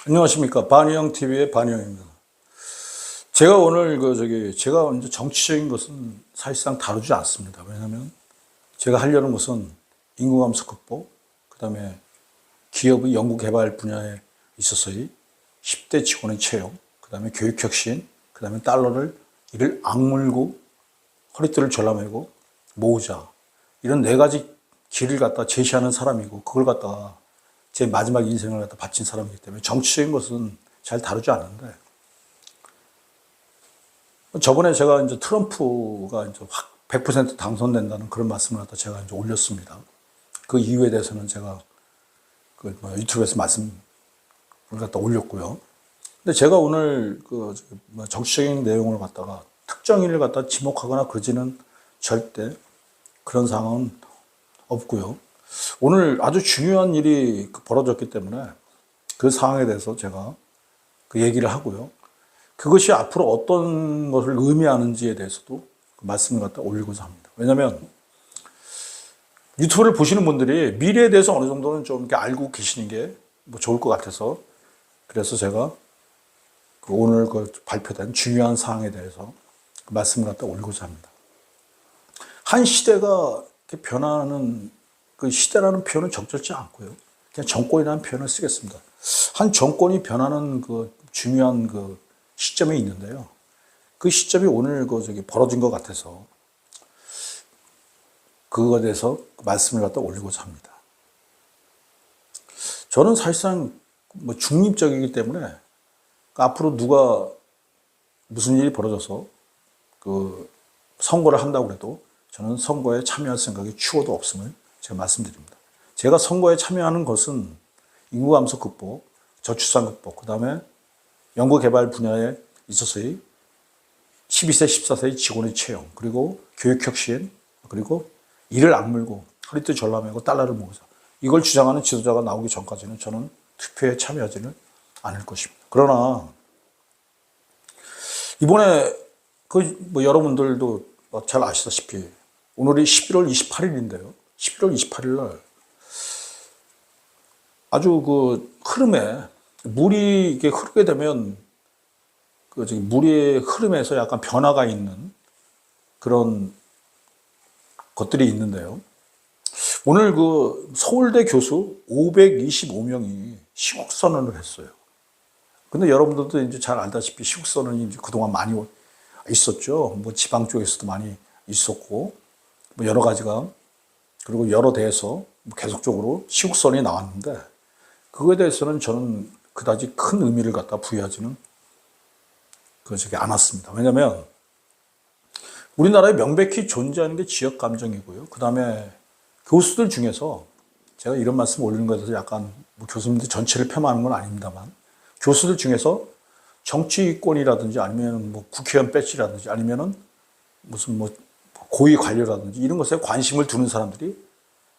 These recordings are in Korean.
안녕하십니까. 반희영TV의 반희영입니다. 제가 오늘 제가 이제 정치적인 것은 사실상 다루지 않습니다. 왜냐하면 제가 하려는 것은 인구감소 극복, 그 다음에 기업의 연구개발 분야에 있어서의 10대 직원의 채용, 그 다음에 교육혁신, 그 다음에 달러를 이를 악물고 허리띠를 졸라매고 모으자. 이런 네 가지 길을 갖다 제시하는 사람이고, 그걸 갖다가 제 마지막 인생을 갖다 바친 사람이기 때문에 정치적인 것은 잘 다루지 않는데, 저번에 제가 이제 트럼프가 이제 확 100% 당선된다는 그런 말씀을 갖다 제가 이제 올렸습니다. 그 이유에 대해서는 제가 유튜브에서 말씀을 갖다 올렸고요. 근데 제가 오늘 정치적인 내용을 갖다가 특정인을 갖다 지목하거나 그러지는 절대 그런 상황은 없고요. 오늘 아주 중요한 일이 벌어졌기 때문에 그 상황에 대해서 제가 그 얘기를 하고요. 그것이 앞으로 어떤 것을 의미하는지에 대해서도 말씀을 갖다 올리고자 합니다. 왜냐하면 유튜브를 보시는 분들이 미래에 대해서 어느 정도는 좀 이렇게 알고 계시는 게 뭐 좋을 것 같아서, 그래서 제가 오늘 발표된 중요한 사항에 대해서 말씀을 갖다 올리고자 합니다. 한 시대가 이렇게 변하는 그 시대라는 표현은 적절치 않고요. 그냥 정권이라는 표현을 쓰겠습니다. 한 정권이 변하는 중요한 시점이 있는데요. 그 시점이 오늘 벌어진 것 같아서 그거에 대해서 말씀을 갖다 올리고자 합니다. 저는 사실상 중립적이기 때문에 앞으로 누가 무슨 일이 벌어져서 선거를 한다고 해도 저는 선거에 참여할 생각이 추호도 없음을 제가 말씀드립니다. 제가 선거에 참여하는 것은 인구감소 극복, 저출산 극복, 그 다음에 연구개발 분야에 있어서의 12세, 14세의 직원의 채용, 그리고 교육혁신, 그리고 이를 악물고 허리띠 졸라매고 달러를 모으자. 이걸 주장하는 지도자가 나오기 전까지는 저는 투표에 참여하지는 않을 것입니다. 그러나 이번에 여러분들도 잘 아시다시피 오늘이 11월 28일인데요. 11월 28일 날 아주 흐름에 물이 이게 흐르게 되면 물의 흐름에서 약간 변화가 있는 그런 것들이 있는데요. 오늘 서울대 교수 525명이 시국선언을 했어요. 근데 여러분들도 이제 잘 알다시피 시국선언이 이제 그동안 많이 있었죠. 지방 쪽에서도 많이 있었고, 여러 가지가, 그리고 여러 대에서 계속적으로 시국선언이 나왔는데, 그거에 대해서는 저는 그다지 큰 의미를 갖다 부여하지는 않았습니다. 왜냐하면 우리나라에 명백히 존재하는 게 지역 감정이고요. 그 다음에 교수들 중에서, 제가 이런 말씀 올리는 것에 대해서 약간 교수님들 전체를 폄하하는 건 아닙니다만, 교수들 중에서 정치권이라든지 아니면 국회의원 배지라든지 아니면은 무슨 고위 관료라든지 이런 것에 관심을 두는 사람들이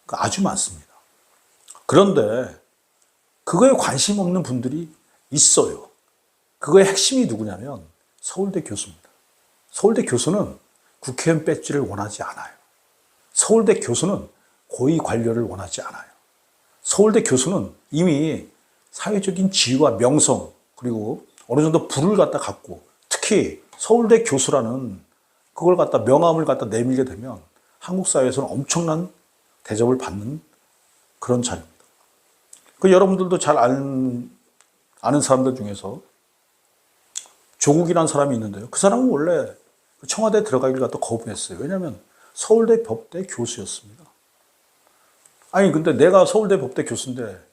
아주 많습니다. 그런데 그거에 관심 없는 분들이 있어요. 그거의 핵심이 누구냐면 서울대 교수입니다. 서울대 교수는 국회의원 배지를 원하지 않아요. 서울대 교수는 고위 관료를 원하지 않아요. 서울대 교수는 이미 사회적인 지위와 명성, 그리고 어느 정도 부를 갖다 갖고, 특히 서울대 교수라는 그걸 갖다 명함을 갖다 내밀게 되면 한국 사회에서는 엄청난 대접을 받는 그런 자리입니다. 여러분들도 잘 아는 사람들 중에서 조국이라는 사람이 있는데요. 그 사람은 원래 청와대에 들어가기를 갖다 거부했어요. 왜냐하면 서울대 법대 교수였습니다. 아니, 근데 내가 서울대 법대 교수인데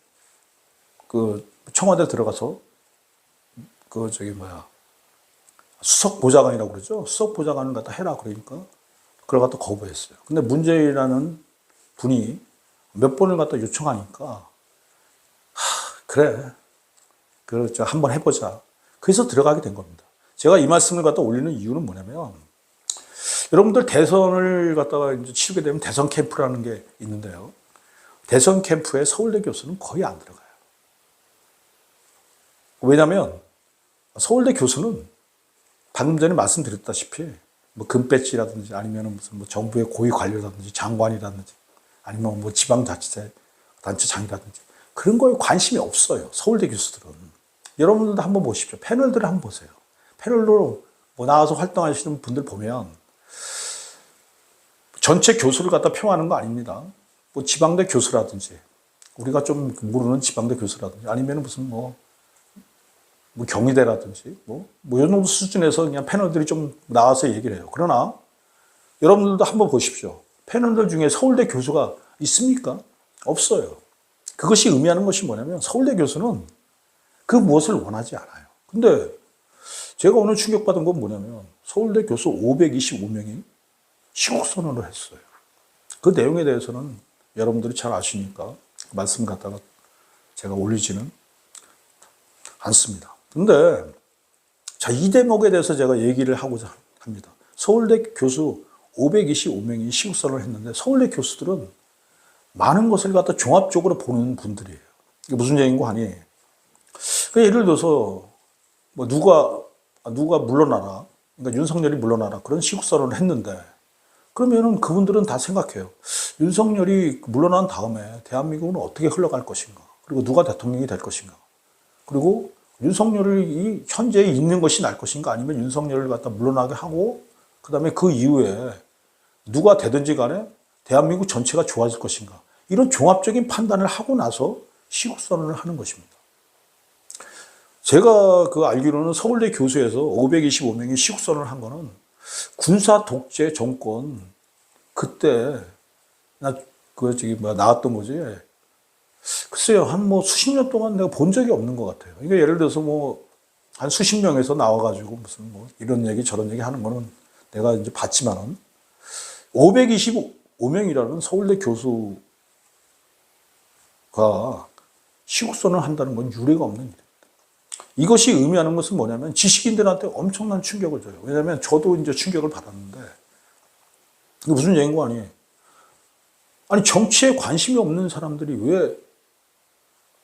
청와대 들어가서 수석 보좌관이라고 그러죠. 수석 보좌관을 갖다 해라 그러니까 그걸 갖다 거부했어요. 근데 문재인이라는 분이 몇 번을 갖다 요청하니까 그래, 그렇죠. 한번 해보자. 그래서 들어가게 된 겁니다. 제가 이 말씀을 갖다 올리는 이유는 뭐냐면 여러분들 대선을 갖다가 이제 치르게 되면 대선 캠프라는 게 있는데요. 대선 캠프에 서울대 교수는 거의 안 들어가요. 왜냐하면 서울대 교수는 방금 전에 말씀드렸다시피 뭐 금배지라든지 아니면 무슨 뭐 정부의 고위 관료라든지 장관이라든지 아니면 뭐 지방자치단체 장이라든지 그런 거에 관심이 없어요. 서울대 교수들은. 여러분들도 한번 보십시오. 패널들을 한번 보세요. 패널로 뭐 나와서 활동하시는 분들 보면 전체 교수를 갖다 표하는 거 아닙니다. 뭐 지방대 교수라든지 우리가 좀 모르는 지방대 교수라든지 아니면 무슨 뭐 경희대라든지 이 정도 수준에서 그냥 패널들이 좀 나와서 얘기를 해요. 그러나 여러분들도 한번 보십시오. 패널들 중에 서울대 교수가 있습니까? 없어요. 그것이 의미하는 것이 뭐냐면 서울대 교수는 그 무엇을 원하지 않아요. 근데 제가 오늘 충격받은 건 뭐냐면 서울대 교수 525명이 시국 선언을 했어요. 그 내용에 대해서는 여러분들이 잘 아시니까 말씀 갖다가 제가 올리지는 않습니다. 근데 자, 이 대목에 대해서 제가 얘기를 하고자 합니다. 서울대 교수 525명이 시국선언을 했는데 서울대 교수들은 많은 것을 갖다 종합적으로 보는 분들이에요. 이게 무슨 얘기인고 하니 예를 들어서 뭐 누가 물러나라, 그러니까 윤석열이 물러나라 그런 시국선언을 했는데 그러면은 그분들은 다 생각해요. 윤석열이 물러난 다음에 대한민국은 어떻게 흘러갈 것인가, 그리고 누가 대통령이 될 것인가, 그리고 윤석열이 현재 있는 것이 날 것인가, 아니면 윤석열을 갖다 물러나게 하고 그 다음에 그 이후에 누가 되든지 간에 대한민국 전체가 좋아질 것인가, 이런 종합적인 판단을 하고 나서 시국선언을 하는 것입니다. 제가 알기로는 서울대 교수에서 525명이 시국선언을 한 거는 군사 독재 정권 그때 나왔던 거지. 글쎄요, 한 수십 년 동안 내가 본 적이 없는 것 같아요. 그러니까 예를 들어서 한 수십 명에서 나와가지고 무슨 이런 얘기 저런 얘기 하는 거는 내가 이제 봤지만은 525명이라는 서울대 교수가 시국선언을 한다는 건 유례가 없는 일입니다. 이것이 의미하는 것은 뭐냐면 지식인들한테 엄청난 충격을 줘요. 왜냐하면 저도 이제 충격을 받았는데 이게 무슨 얘기인고 하니 정치에 관심이 없는 사람들이 왜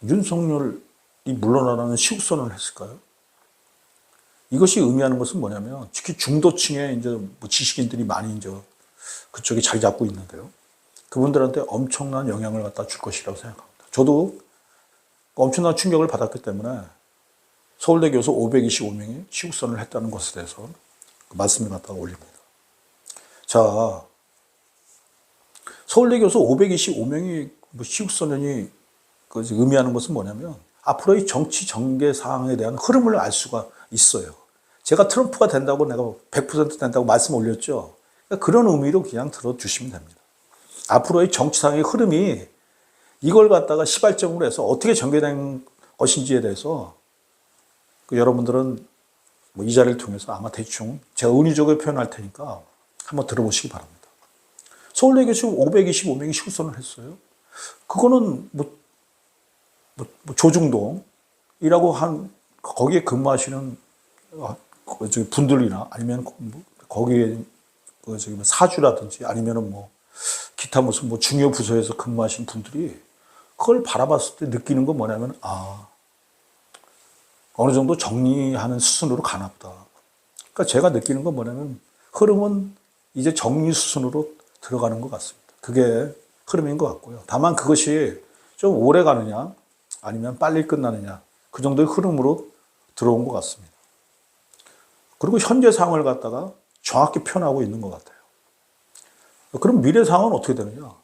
윤석열이 물러나라는 시국선언을 했을까요? 이것이 의미하는 것은 뭐냐면 특히 중도층에 이제 지식인들이 많이 이제 그쪽에 자리 잡고 있는데요. 그분들한테 엄청난 영향을 갖다 줄 것이라고 생각합니다. 저도 엄청난 충격을 받았기 때문에 서울대 교수 525명이 시국선언을 했다는 것에 대해서 말씀을 갖다가 올립니다. 자, 서울대 교수 525명이 시국선언이 의미하는 것은 뭐냐면 앞으로의 정치 전개 사항에 대한 흐름을 알 수가 있어요. 제가 트럼프가 된다고 내가 100% 된다고 말씀 올렸죠. 그러니까 그런 의미로 그냥 들어주시면 됩니다. 앞으로의 정치상의 흐름이 이걸 갖다가 시발점으로 해서 어떻게 전개된 것인지에 대해서 여러분들은 이 자리를 통해서 아마 대충 제가 은유적으로 표현할 테니까 한번 들어보시기 바랍니다. 서울대 교수 525명이 시국선언을 했어요. 그거는 조중동이라고 거기에 근무하시는 분들이나 아니면 거기에 사주라든지 아니면 기타 무슨 중요 부서에서 근무하신 분들이 그걸 바라봤을 때 느끼는 건 뭐냐면 어느 정도 정리하는 수순으로 가나 보다. 그러니까 제가 느끼는 건 뭐냐면 흐름은 이제 정리 수순으로 들어가는 것 같습니다. 그게 흐름인 것 같고요. 다만 그것이 좀 오래 가느냐 아니면 빨리 끝나느냐 그 정도의 흐름으로 들어온 것 같습니다. 그리고 현재 상황을 갖다가 정확히 표현하고 있는 것 같아요. 그럼 미래 상황은 어떻게 되느냐?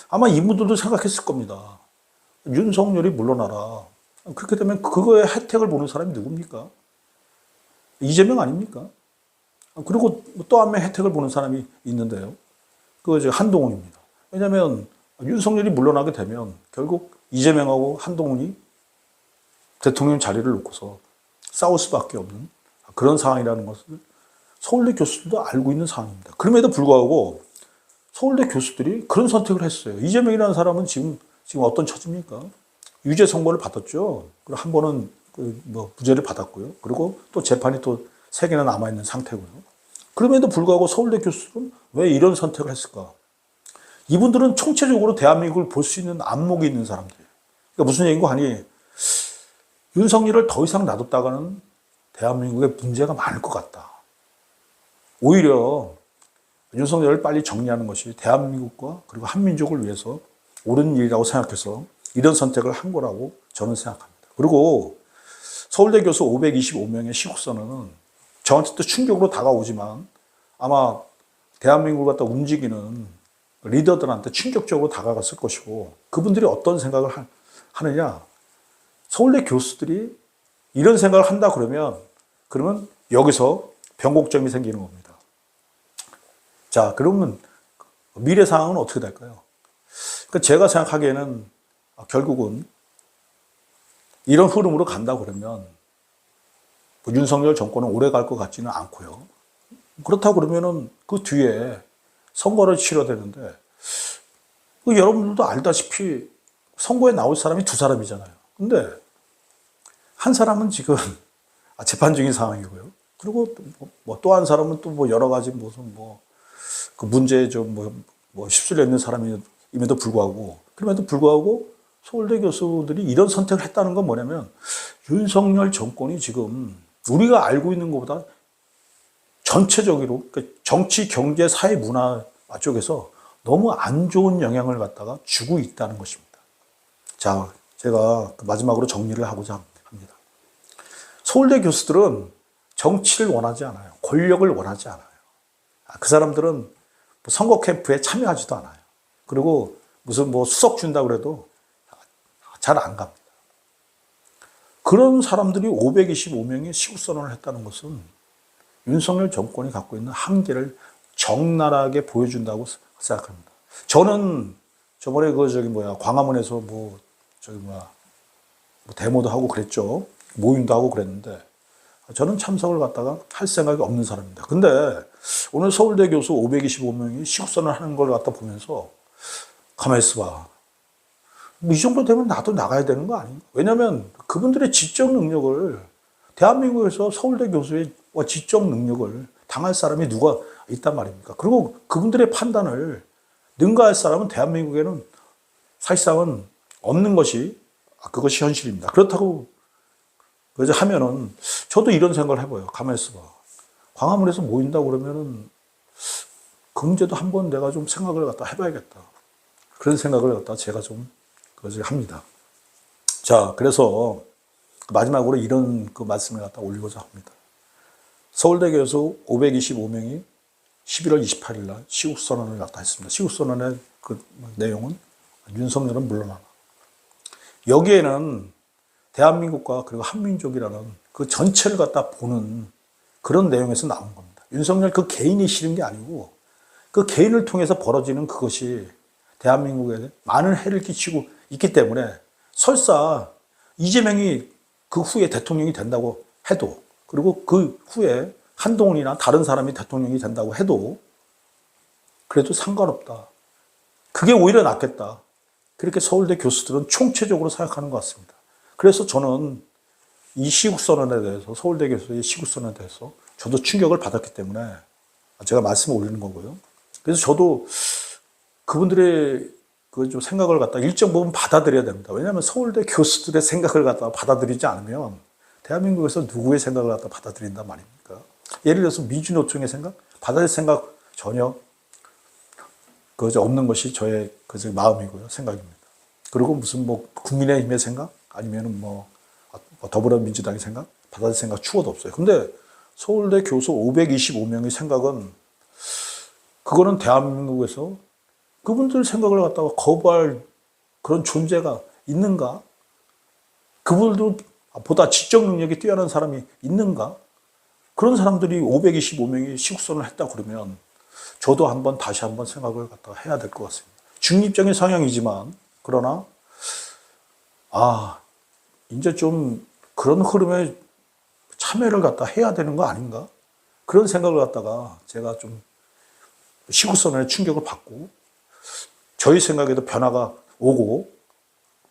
아마 이분들도 생각했을 겁니다. 윤석열이 물러나라. 그렇게 되면 그거의 혜택을 보는 사람이 누굽니까? 이재명 아닙니까? 그리고 또 한 명 혜택을 보는 사람이 있는데요. 그거 한동훈입니다. 왜냐하면 윤석열이 물러나게 되면 결국 이재명하고 한동훈이 대통령 자리를 놓고서 싸울 수밖에 없는 그런 상황이라는 것을 서울대 교수들도 알고 있는 상황입니다. 그럼에도 불구하고 서울대 교수들이 그런 선택을 했어요. 이재명이라는 사람은 지금 어떤 처지입니까? 유죄 선고를 받았죠. 그리고 한 번은 무죄를 받았고요. 그리고 또 재판이 또 3개나 남아있는 상태고요. 그럼에도 불구하고 서울대 교수들은 왜 이런 선택을 했을까? 이분들은 총체적으로 대한민국을 볼 수 있는 안목이 있는 사람들이에요. 그러니까 무슨 얘기인가 하니 윤석열을 더 이상 놔뒀다가는 대한민국에 문제가 많을 것 같다. 오히려 윤석열을 빨리 정리하는 것이 대한민국과 그리고 한민족을 위해서 옳은 일이라고 생각해서 이런 선택을 한 거라고 저는 생각합니다. 그리고 서울대 교수 525명의 시국선언은 저한테도 충격으로 다가오지만 아마 대한민국을 갖다 움직이는 리더들한테 충격적으로 다가갔을 것이고 그분들이 어떤 생각을 하느냐. 서울대 교수들이 이런 생각을 한다 그러면 여기서 변곡점이 생기는 겁니다. 자, 그러면 미래 상황은 어떻게 될까요? 그러니까 제가 생각하기에는 결국은 이런 흐름으로 간다 그러면 윤석열 정권은 오래 갈 것 같지는 않고요. 그렇다고 그러면은 그 뒤에 선거를 치러야 되는데 여러분들도 알다시피 선거에 나올 사람이 2사람이잖아요. 근데 한 사람은 지금 재판 중인 상황이고요. 그리고 또 한 사람은 또 여러 가지 무슨 그 문제에 좀 휩쓸려 있는 사람임에도 불구하고 서울대 교수들이 이런 선택을 했다는 건 뭐냐면 윤석열 정권이 지금 우리가 알고 있는 것보다 전체적으로 그러니까 정치, 경제, 사회, 문화 쪽에서 너무 안 좋은 영향을 갖다가 주고 있다는 것입니다. 자, 제가 마지막으로 정리를 하고자 합니다. 서울대 교수들은 정치를 원하지 않아요. 권력을 원하지 않아요. 그 사람들은 선거 캠프에 참여하지도 않아요. 그리고 무슨 수석 준다고 그래도 잘 안 갑니다. 그런 사람들이 525명이 시국선언을 했다는 것은 윤석열 정권이 갖고 있는 한계를 적나라하게 보여준다고 생각합니다. 저는 저번에 광화문에서 데모도 하고 그랬죠. 모임도 하고 그랬는데 저는 참석을 갖다가 할 생각이 없는 사람입니다. 근데 오늘 서울대 교수 525명이 시국선언을 하는 걸 갖다 보면서 가만히 있어봐. 이 정도 되면 나도 나가야 되는 거 아닌가? 왜냐하면 그분들의 지적 능력을 대한민국에서 서울대 교수의 지적 능력을 당할 사람이 누가 있단 말입니까? 그리고 그분들의 판단을 능가할 사람은 대한민국에는 사실상은 없는 것이 그것이 현실입니다. 그렇다고 하면은 저도 이런 생각을 해봐요. 가만히 있어봐. 광화문에서 모인다고 그러면은 그 문제도 한번 내가 좀 생각을 갖다 해봐야겠다. 그런 생각을 갖다 제가 좀 합니다. 자, 그래서 마지막으로 이런 말씀을 갖다 올리고자 합니다. 서울대 교수 525명이 11월 28일 날 시국선언을 갖다 했습니다. 시국선언의 그 내용은 윤석열은 물러나라. 여기에는 대한민국과 그리고 한민족이라는 그 전체를 갖다 보는 그런 내용에서 나온 겁니다. 윤석열 그 개인이 싫은 게 아니고 그 개인을 통해서 벌어지는 그것이 대한민국에 많은 해를 끼치고 있기 때문에 설사 이재명이 그 후에 대통령이 된다고 해도 그리고 그 후에 한동훈이나 다른 사람이 대통령이 된다고 해도 그래도 상관없다. 그게 오히려 낫겠다. 그렇게 서울대 교수들은 총체적으로 생각하는 것 같습니다. 그래서 저는 이 시국선언에 대해서 서울대 교수의 시국선언에 대해서 저도 충격을 받았기 때문에 제가 말씀을 올리는 거고요. 그래서 저도 그분들의 그 좀 생각을 갖다 일정 부분 받아들여야 됩니다. 왜냐하면 서울대 교수들의 생각을 갖다 받아들이지 않으면 대한민국에서 누구의 생각을 갖다 받아들인단 말입니까? 예를 들어서 민주노총의 생각, 받아들일 생각 전혀 없는 것이 저의 마음이고요, 생각입니다. 그리고 무슨 국민의힘의 생각, 아니면은 더불어민주당의 생각, 받아들일 생각 추호도 없어요. 근데 서울대 교수 525명의 생각은 그거는 대한민국에서 그분들 생각을 갖다가 거부할 그런 존재가 있는가? 그분들도 보다 지적 능력이 뛰어난 사람이 있는가? 그런 사람들이 525명이 시국선언을 했다 그러면 저도 다시 한번 생각을 갖다가 해야 될 것 같습니다. 중립적인 성향이지만 그러나 이제 좀 그런 흐름에 참여를 갖다 해야 되는 거 아닌가? 그런 생각을 갖다가 제가 좀 시국선언에 충격을 받고 저희 생각에도 변화가 오고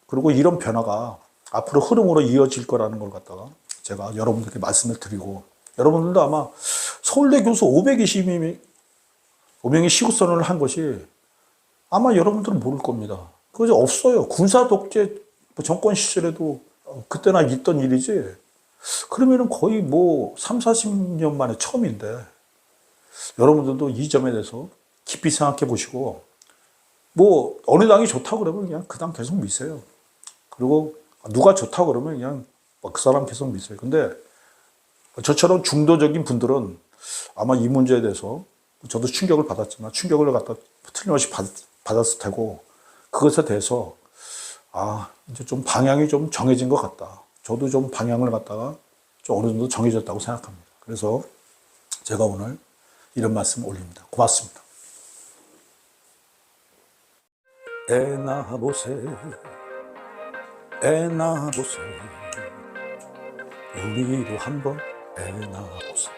그리고 이런 변화가 앞으로 흐름으로 이어질 거라는 걸 갖다가 제가 여러분들께 말씀을 드리고 여러분들도 아마 서울대 교수 520명이 시국선언을 한 것이 아마 여러분들은 모를 겁니다. 그거 없어요. 군사 독재 정권 시절에도 그때나 있던 일이지. 그러면은 거의 뭐 3, 40년 만에 처음인데 여러분들도 이 점에 대해서 깊이 생각해 보시고 뭐 어느 당이 좋다고 그러면 그냥 그 당 계속 미세요. 그리고 누가 좋다고 그러면 그냥 그 사람 계속 미세요. 근데 저처럼 중도적인 분들은 아마 이 문제에 대해서 저도 충격을 받았지만 충격을 갖다 틀림없이 받았을 테고 그것에 대해서 이제 좀 방향이 좀 정해진 것 같다. 저도 좀 방향을 갖다가 좀 어느 정도 정해졌다고 생각합니다. 그래서 제가 오늘 이런 말씀을 올립니다. 고맙습니다. 애 낳아보세, 애 낳아보세, 우리도 한번 애 낳아보세.